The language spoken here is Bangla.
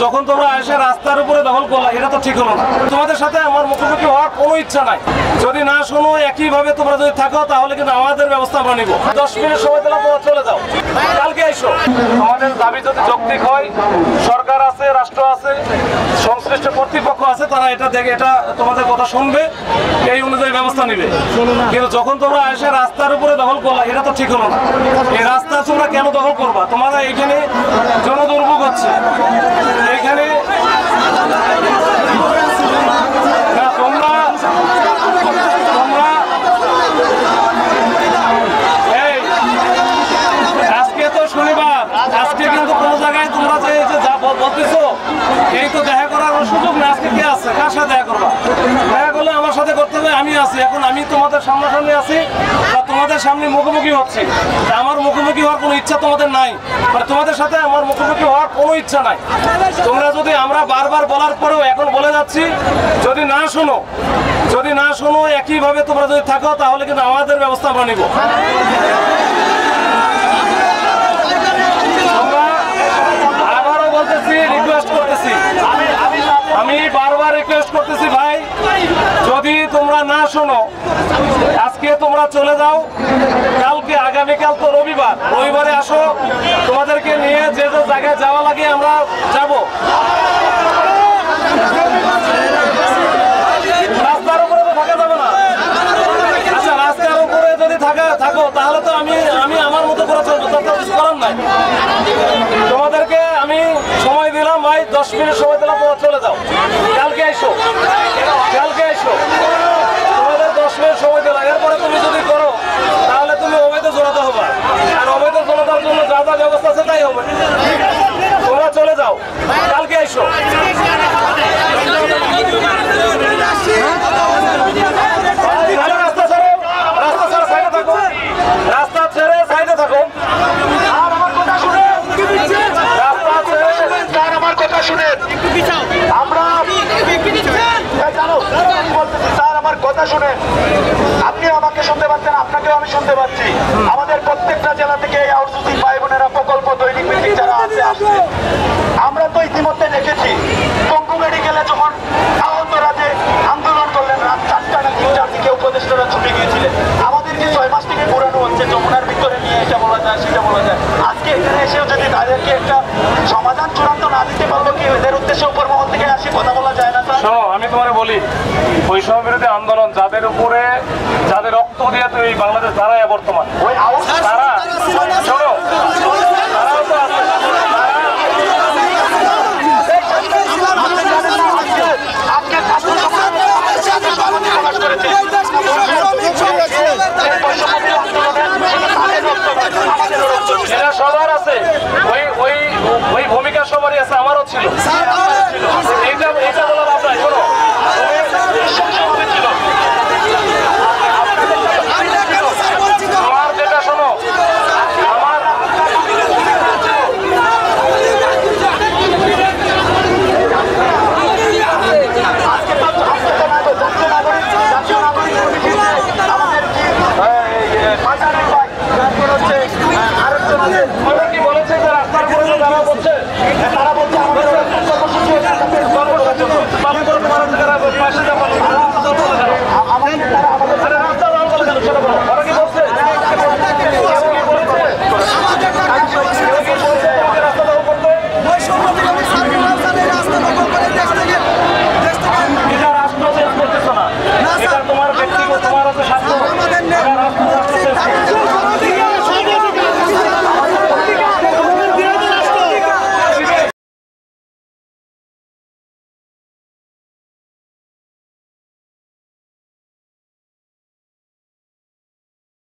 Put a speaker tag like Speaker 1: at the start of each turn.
Speaker 1: যখন তোমরা এসে রাস্তার উপরে দখল করলা, এটা তো ঠিক হলো না। তোমাদের সাথে আমার মুখোমুখি হওয়ার কোনো ইচ্ছা নাই। যদি না শোনো, একইভাবে তোমরা যদি থাকো, তাহলে কিন্তু আমাদের ব্যবস্থা আমরা নিব। 10 মিনিট সময় দিলাম, তোমরা চলে যাও, কালকে এসো। আমাদের দাবি যদি যৌক্তিক হয়, সরকার আছে, রাষ্ট্র আছে, সংশ্লিষ্ট কর্তৃপক্ষ আছে, তারা এটা দেখে, এটা তোমাদের কথা শুনবে, এই অনুযায়ী ব্যবস্থা নিবে। কিন্তু যখন তোমরা এসে রাস্তার উপরে দখল করলা, এটা তো ঠিক হলো না। এই রাস্তা তোমরা কেন দখল করবা? তোমরা এখানে জনদুর্ভোগ হচ্ছে, এখানে আজকে তো শনিবার, আজকে কিন্তু কোনো জায়গায় তোমরা যে যা বলতেছো, এই তো দেখা করার সুযোগ না। আজকে কে আছে? কার সাথে দেখা করবা? দেখা করলে আমার সাথে করতে হবে, আমি আছি। এখন আমি তোমাদের সামনাসামনি আছি, তোমাদের সামনে মুখোমুখি হচ্ছি। আমার মুখোমুখি হওয়ার কোনো ইচ্ছা তোমাদের নাই, মানে তোমাদের সাথে আমার মুখোমুখি হওয়ার কোনো ইচ্ছা নাই। তোমরা যদি, আমরা বারবার বলার পরেও এখন বলে যাচ্ছি, যদি না শোনো, একইভাবে তোমরা যদি থাকো, তাহলে কিন্তু আমাদের ব্যবস্থা আমরা নিব। আবারও বলতেছি, রিকোয়েস্ট করতেছি, আমি বারবার রিকোয়েস্ট করতেছি, ভাই যদি তোমরা না শোনো, আজকে তোমরা চলে যাও, কালকে, আগামীকাল তো রবিবারে আসো, তোমাদেরকে নিয়ে যে যে জায়গায় যাওয়া লাগে আমরা যাব। রাস্তার উপরে তো থাকা যাবে না। আচ্ছা, রাস্তার উপরে যদি থাকো, তাহলে তো আমি আমার মতো করে চলবো, তার কিছু করার নাই। তোমাদেরকে আমি সময় দিলাম, ভাই 10 মিনিট সময় দিলাম, তোমরা চলে যাও, কালকে এসো। তোমাদের 10 মিনিট সময় দিলাম, এরপরে তুমি যদি করো, তাহলে তুমি অবৈধ জনতা হবা, আর অবৈধ জনতার জন্য যা যা ব্যবস্থা আছে তাই হবে। তোমরা চলে যাও, কালকে এসো। রাস্তা ছেড়ে সাইডে থাকো। আমার কথা শুনে আপনি আমাকে শুনতে পাচ্ছেন, আপনাকেও আমি শুনতে পাচ্ছি। আমাদের প্রত্যেকটা জেলা থেকে আউটসোর্সিং ভাই বোনেরা প্রকল্প দৈনিক ভিত্তিক যারা আসছে, আমরা তো ইতিমধ্যে দেখেছি পঙ্গু মেডিকেলে যখন আহতরা যে আন্দোলন করলেন, রাত 4টা না 3টার দিকে উপদেষ্টারা ছুটে গিয়েছিলেন। আমাদেরকে 6 মাস থেকে ঘুরানো হচ্ছে, যমুনার ভিতরে নিয়ে এটা বলা যায়, সেটা বলা যায়। আজকে এখানে এসেও যদি তাদেরকে একটা সমাধান চূড়ান্ত না দিতে পারবো, কি এদের উদ্দেশ্যে উপর মহল থেকে আসি কথা বলা যায় না। শোনো, আমি তোমার বলি, বৈষম্য বিরোধী আন্দোলন যাদের উপরে, যাদের রক্ত দিয়ে তুই বাংলাদেশ দাঁড়ায় বর্তমান, তারা শোনো, তারাও তো আছে। সবার আছে, ওই ভূমিকা সবারই আছে, আমারও ছিল।